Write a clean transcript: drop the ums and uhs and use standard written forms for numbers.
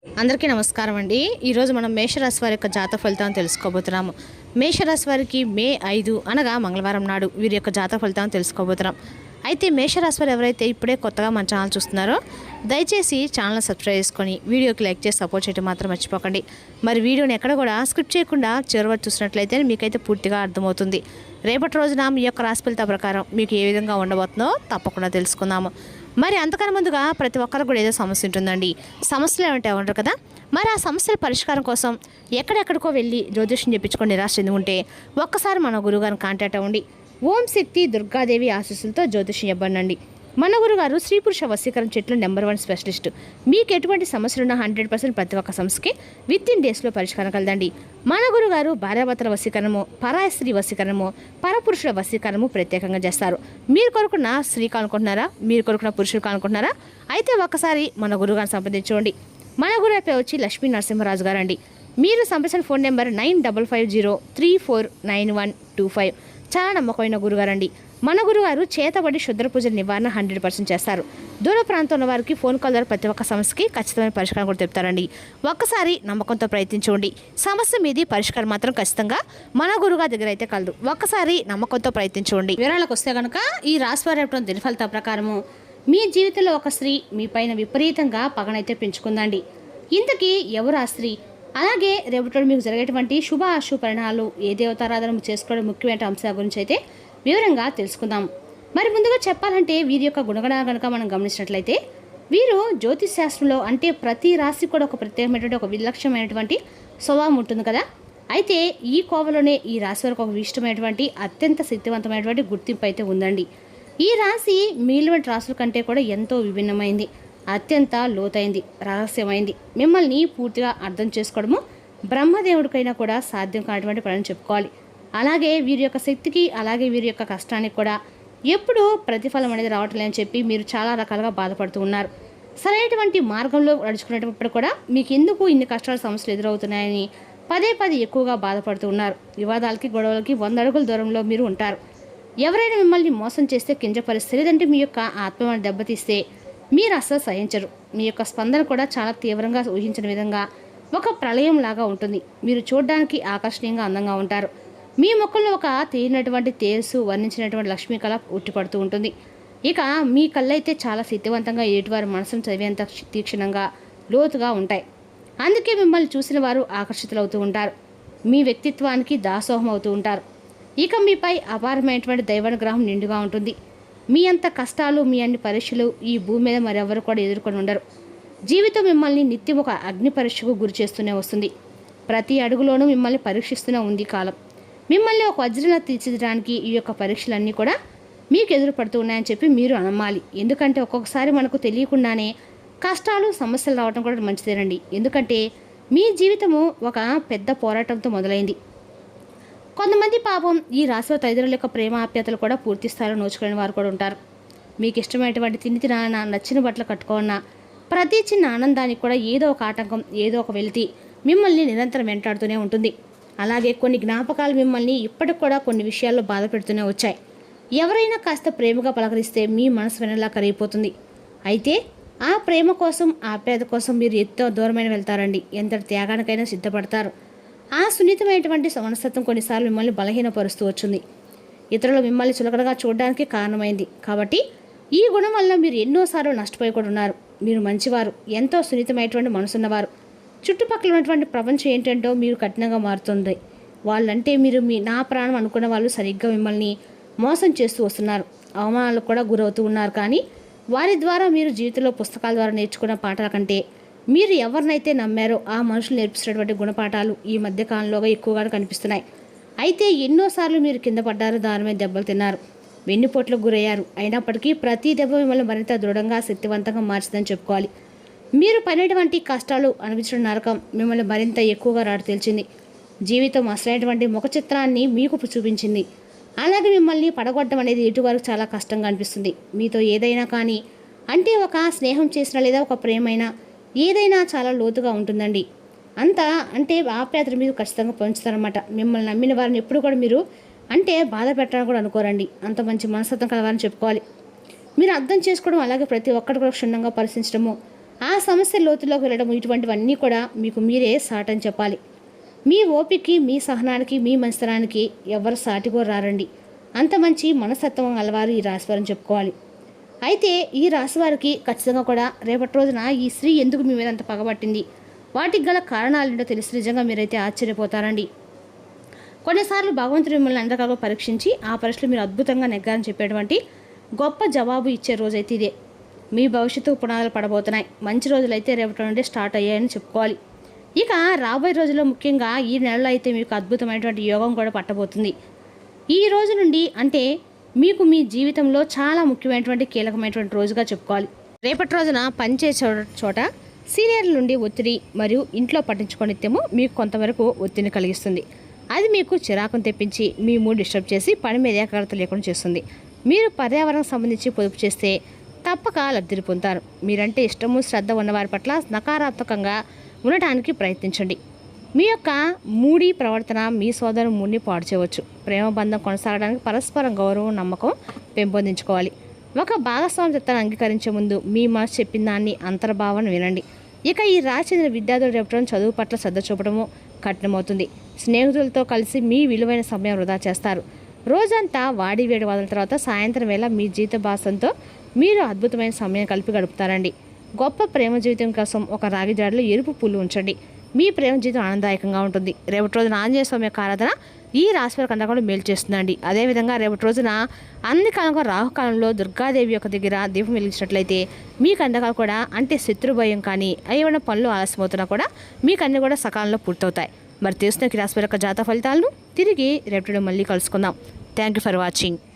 అందరికీ నమస్కారం అండి. ఈరోజు మనం మేషరాశి వారి యొక్క జాతక ఫలితాలను తెలుసుకోబోతున్నాము. మేషరాశి వారికి మే 5 అనగా మంగళవారం నాడు వీరి యొక్క జాతక ఫలితాలను తెలుసుకోబోతున్నాం. అయితే మేషరాశి వారు ఎవరైతే ఇప్పుడే కొత్తగా మన ఛానల్ చూస్తున్నారో దయచేసి ఛానల్ సబ్స్క్రైబ్ చేసుకొని వీడియోకి లైక్ చేసి సపోర్ట్ చేయడం మాత్రం మర్చిపోకండి. మరి వీడియోని ఎక్కడ కూడా స్కిప్ చేయకుండా చివరి చూసినట్లయితే మీకైతే పూర్తిగా అర్థమవుతుంది. రేపటి రోజున మీ యొక్క రాశి ఫలితాల ప్రకారం మీకు ఏ విధంగా ఉండబోతుందో తప్పకుండా తెలుసుకుందాము. మరి అంతకన్నా ముందుగా ప్రతి ఒక్కరికి కూడా ఏదో సమస్య ఉంటుందండి. సమస్యలు ఏమంటే ఉంటారు కదా. మరి ఆ సమస్యల పరిష్కారం కోసం ఎక్కడెక్కడికో వెళ్ళి జ్యోతిష్యం చెప్పించుకొని నిరాశ చెంది ఉంటే ఒక్కసారి మన గురువుగారిని కాంటాక్ట్ అవ్వండి. ఓం శక్తి దుర్గాదేవి ఆశీస్సులతో జ్యోతిష్యం ఇవ్వండి. మన గురుగారు స్త్రీ పురుష వశీకరణ చెట్లు నెంబర్ 1 స్పెషలిస్ట్. మీకు ఎటువంటి సమస్యలున్నా 100% ప్రతి ఒక్క సమస్యకి విత్-ఇన్ డేస్లో పరిష్కారం కలదండి. మన గురుగారు భార్యాభర్తల వశీకరణము, పరాయ స్త్రీ వశీకరణము, పరపురుషుల వశీకరణము ప్రత్యేకంగా చేస్తారు. మీరు కొరుకున్న స్త్రీ కానుకుంటున్నారా, మీరు కొరుకున్న పురుషులు కానుకుంటున్నారా? అయితే ఒక్కసారి మన గురుగారిని సంప్రదించండి. మన గురువు పేరు వచ్చి లక్ష్మీ నరసింహరాజు గారు అండి. మీరు సంప్రదించిన ఫోన్ నెంబర్ 9550349125. చాలా నమ్మకమైన గురుగారండి. మన గురుగారు చేతబడి శుద్ర పూజల నివారణ 100% చేస్తారు. దూర ప్రాంతంలో వారికి ఫోన్ కాల్ ద్వారా ప్రతి ఒక్క సమస్యకి ఖచ్చితమైన పరిష్కారం కూడా చెప్తారండి. ఒక్కసారి నమ్మకంతో ప్రయత్నించండి. సమస్య మీది పరిష్కారం మాత్రం ఖచ్చితంగా మన గురుగారి దగ్గర అయితే కలదు. ఒక్కసారి నమ్మకంతో ప్రయత్నించండి. వివరాలకు వస్తే కనుక ఈ రాశివారి దినఫలిత ప్రకారము మీ జీవితంలో ఒక స్త్రీ మీ పైన విపరీతంగా పగనైతే పెంచుకుందండి. ఇంతకీ ఎవరు ఆ స్త్రీ? అలాగే రేపటి మీకు జరిగేటువంటి శుభ అశుభ పరిణామాలు, ఏ దేవతారాధన చేసుకోవడం ముఖ్యమైన అంశాల గురించి అయితే వివరంగా తెలుసుకుందాం. మరి ముందుగా చెప్పాలంటే వీరి యొక్క గుణగణాలు కనుక మనం గమనించినట్లయితే వీరు జ్యోతిష్ శాస్త్రంలో అంటే ప్రతి రాశి కూడా ఒక ప్రత్యేకమైనటువంటి ఒక విలక్షణమైనటువంటి స్వభావం ఉంటుంది కదా. అయితే ఈ కోవలోనే ఈ రాశి వరకు ఒక ఇష్టమైనటువంటి అత్యంత శక్తివంతమైనటువంటి గుర్తింపు అయితే ఉందండి. ఈ రాశి మిగిలిన రాశుల కంటే కూడా ఎంతో విభిన్నమైంది, అత్యంత లోతైంది, రహస్యమైంది. మిమ్మల్ని పూర్తిగా అర్థం చేసుకోవడము బ్రహ్మదేవుడికైనా కూడా సాధ్యం కానటువంటి పని చెప్పుకోవాలి. అలాగే వీరి యొక్క శక్తికి అలాగే వీరి యొక్క కష్టానికి కూడా ఎప్పుడూ ప్రతిఫలం అనేది రావటం లేదని చెప్పి మీరు చాలా రకాలుగా బాధపడుతూ ఉన్నారు. సరైనటువంటి మార్గంలో నడుచుకునేటప్పుడు కూడా మీకు ఎందుకు ఇన్ని కష్టాల సమస్యలు ఎదురవుతున్నాయని పదే ఎక్కువగా బాధపడుతూ ఉన్నారు. వివాదాలకి గొడవలకి 100 అడుగుల దూరంలో మీరు ఉంటారు. ఎవరైనా మిమ్మల్ని మోసం చేస్తే కించపరిస్తే లేదంటే మీ యొక్క ఆత్మను దెబ్బతీస్తే మీరు అస్సలు సహించరు. మీ యొక్క స్పందన కూడా చాలా తీవ్రంగా ఊహించిన విధంగా ఒక ప్రళయం లాగా ఉంటుంది. మీరు చూడడానికి ఆకర్షణీయంగా అందంగా ఉంటారు. మీ ముఖంలో ఒక తీరినటువంటి తేజస్సు వర్ణించినటువంటి లక్ష్మీ కళ ఉట్టిపడుతూ ఉంటుంది. ఇక మీ కళ్ళైతే చాలా శక్తివంతంగా ఏటివారి మనసును చదివేంత తీక్షణంగా లోతుగా ఉంటాయి. అందుకే మిమ్మల్ని చూసిన వారు ఆకర్షితులవుతూ ఉంటారు. మీ వ్యక్తిత్వానికి దాసోహం అవుతూ ఉంటారు. ఇక మీపై అపారమైనటువంటి దైవానుగ్రహం నిండుగా ఉంటుంది. మీ అంత కష్టాలు, మీ అన్ని పరీక్షలు ఈ భూమి మీద మరెవరు కూడా ఎదుర్కొని ఉండరు. జీవితం మిమ్మల్ని నిత్యం ఒక అగ్ని పరీక్షకు గురి చేస్తూనే వస్తుంది. ప్రతి అడుగులోనూ మిమ్మల్ని పరీక్షిస్తూనే ఉంది కాలం. మిమ్మల్ని ఒక వజ్రంలా తీర్చిదిద్దడానికి ఈ యొక్క పరీక్షలన్నీ కూడా మీకు ఎదురుపడుతూ ఉన్నాయని చెప్పి మీరు నమ్మాలి. ఎందుకంటే ఒక్కొక్కసారి మనకు తెలియకుండానే కష్టాలు, సమస్యలు రావడం కూడా మంచిదేనండి. ఎందుకంటే మీ జీవితము ఒక పెద్ద పోరాటంతో మొదలైంది. కొంతమంది పాపం ఈ రాశిలో తల్లిదండ్రుల యొక్క ప్రేమ ఆప్యాయతలు కూడా పూర్తి స్థాయిలో నోచుకునే వారు కూడా ఉంటారు. మీకు ఇష్టమైనటువంటి తినాలన్నా, నచ్చిన బట్టలు కట్టుకోవాలన్నా, ప్రతి చిన్న ఆనందానికి కూడా ఏదో ఒక ఆటంకం, ఏదో ఒక వెలితి మిమ్మల్ని నిరంతరం వెంటాడుతూనే ఉంటుంది. అలాగే కొన్ని జ్ఞాపకాలు మిమ్మల్ని ఇప్పటికి కూడా కొన్ని విషయాల్లో బాధ పెడుతూనే వచ్చాయి. ఎవరైనా కాస్త ప్రేమగా పలకరిస్తే మీ మనసు వెనలా కరిగిపోతుంది. అయితే ఆ ప్రేమ కోసం, ఆప్యాయత కోసం మీరు ఎంతో దూరమైన వెళ్తారండి. ఎంతటి త్యాగానికైనా సిద్ధపడతారు. ఆ సున్నితమైనటువంటి మనస్తత్వం కొన్నిసార్లు మిమ్మల్ని బలహీనపరుస్తూ వచ్చింది. ఇతరులు మిమ్మల్ని చులకడగా చూడడానికి కారణమైంది. కాబట్టి ఈ గుణం వల్ల మీరు ఎన్నోసార్లు నష్టపోయి కూడా ఉన్నారు. మీరు మంచివారు, ఎంతో సున్నితమైనటువంటి మనసున్నవారు. చుట్టుపక్కల ఉన్నటువంటి ప్రపంచం ఏంటంటో మీరు కఠినంగా మారుతుంది. వాళ్ళంటే మీరు నా ప్రాణం అనుకున్న వాళ్ళు సరిగ్గా మిమ్మల్ని మోసం చేస్తూ వస్తున్నారు. అవమానాలకు కూడా గురవుతూ ఉన్నారు. కానీ వారి ద్వారా మీరు జీవితంలో పుస్తకాల ద్వారా నేర్చుకున్న పాఠాల కంటే మీరు ఎవరినైతే నమ్మారో ఆ మనుషులు నేర్పిస్తున్నటువంటి గుణపాఠాలు ఈ మధ్యకాలంలోగా ఎక్కువగా కనిపిస్తున్నాయి. అయితే ఎన్నోసార్లు మీరు కింద పడ్డారు, దారుణమైన దెబ్బలు తిన్నారు, వెన్నుపోట్లకు గురయ్యారు. అయినప్పటికీ ప్రతి దెబ్బ మిమ్మల్ని మరింత దృఢంగా, శక్తివంతంగా మార్చిందని చెప్పుకోవాలి. మీరు పడినటువంటి కష్టాలు అనిపించిన నరకం మిమ్మల్ని మరింత ఎక్కువగా రాడు తెలిసింది. జీవితం అసలైనటువంటి ముఖ చిత్రాన్ని మీకు చూపించింది. అలాగే మిమ్మల్ని పడగొట్టడం అనేది ఇటువరకు చాలా కష్టంగా అనిపిస్తుంది. మీతో ఏదైనా కానీ అంటే ఒక స్నేహం చేసినా లేదా ఒక ప్రేమైనా ఏదైనా చాలా లోతుగా ఉంటుందండి. అంతా అంటే ఆప్యాయతలు మీరు ఖచ్చితంగా పంచుతారన్నమాట. మిమ్మల్ని నమ్మిన వారిని ఎప్పుడు కూడా మీరు అంటే బాధ పెట్టాలని కూడా అనుకోరండి. అంత మంచి మనస్తత్వం కలవాలని చెప్పుకోవాలి. మీరు అర్థం చేసుకోవడం అలాగే ప్రతి ఒక్కటి కూడా క్షుణ్ణంగా పరిశీలించడము ఆ సమస్య లోతులోకి వెళ్ళడం ఇటువంటివన్నీ కూడా మీకు మీరే సాటని చెప్పాలి. మీ ఓపికకి, మీ సహనానికి, మీ మంచితనానికి ఎవరు సాటిగో రారండి. అంత మంచి మనస్తత్వం గలవారు ఈ రాశివారని చెప్పుకోవాలి. అయితే ఈ రాశివారికి ఖచ్చితంగా కూడా రేపటి రోజున ఈ స్త్రీ ఎందుకు మీ మీద అంత పగబట్టింది, వాటికి గల కారణాలేంటో తెలిసి నిజంగా మీరైతే ఆశ్చర్యపోతారండి. కొన్నిసార్లు భగవంతుడు మిమ్మల్ని అందరికీ పరీక్షించి ఆ పరీక్షలు మీరు అద్భుతంగా నెగ్గారని చెప్పేటువంటి గొప్ప జవాబు ఇచ్చే రోజైతే ఇదే. మీ భవిష్యత్తు పునాదులు పడబోతున్నాయి. మంచి రోజులైతే రేపటి నుండి స్టార్ట్ అయ్యాయని చెప్పుకోవాలి. ఇక రాబోయే రోజుల్లో ముఖ్యంగా ఈ నెలలో అయితే మీకు అద్భుతమైనటువంటి యోగం కూడా పట్టబోతుంది. ఈ రోజు నుండి అంటే మీకు మీ జీవితంలో చాలా ముఖ్యమైనటువంటి కీలకమైనటువంటి రోజుగా చెప్పుకోవాలి. రేపటి రోజున పనిచేసే చోట సీనియర్ల నుండి ఒత్తిడి మరియు ఇంట్లో పట్టించుకోనిత్యము మీకు కొంతవరకు ఒత్తిడిని కలిగిస్తుంది. అది మీకు చిరాకును తెప్పించి మీ మూడ్ డిస్టర్బ్ చేసి పని మీద ఏకాగ్రత లేకుండా చేస్తుంది. మీరు పర్యావరణం సంబంధించి పొదుపు చేస్తే తప్పక లబ్ధిని పొందుతారు. మీరంటే ఇష్టము శ్రద్ధ ఉన్నవారి పట్ల నకారాత్మకంగా ఉండటానికి ప్రయత్నించండి. మీ యొక్క మూడీ ప్రవర్తన మీ సోదరు మూడిని పాడు చేయవచ్చు. ప్రేమ బంధం కొనసాగడానికి పరస్పరం గౌరవం, నమ్మకం పెంపొందించుకోవాలి. ఒక భాగస్వామ్యతను అంగీకరించే ముందు మీ మనసు చెప్పిన దాన్ని అంతర్భావన వినండి. ఇక ఈ రాశి చెందిన విద్యార్థులు రేపటి చదువు పట్ల శ్రద్ధ చూపడము కఠినమవుతుంది. స్నేహితులతో కలిసి మీ విలువైన సమయం వృధా చేస్తారు. రోజంతా వాడి వేడి వదిలిన తర్వాత సాయంత్రం వేళ మీ జీవిత భాసంతో మీరు అద్భుతమైన సమయం కలిపి గడుపుతారండి. గొప్ప ప్రేమ జీవితం కోసం ఒక రాగి జాడలో ఎరుపు పువ్వులు ఉంచండి. మీ ప్రేమ జీవితం ఆనందదాయకంగా ఉంటుంది. రేపటి రోజున ఆంజనేయ స్వామి యొక్క ఆరాధన ఈ రాశి వారికి అందరూ కూడా మేలు చేస్తుందండి. అదేవిధంగా రేపటి రోజున అన్ని కాలంగా రాహుకాలంలో దుర్గాదేవి యొక్క దగ్గర దీపం వెలిగించినట్లయితే మీకు అందకాలు కూడా అంటే శత్రుభయం కానీ ఏమైనా పనులు ఆలస్యమవుతున్నా కూడా మీకు అన్నీ కూడా సకాలంలో పూర్తవుతాయి. మరి తెలుసుకున్న ఈ రాశి వారి యొక్క జాతక ఫలితాలను తిరిగి రేపటి మళ్ళీ కలుసుకుందాం. Thank you for watching.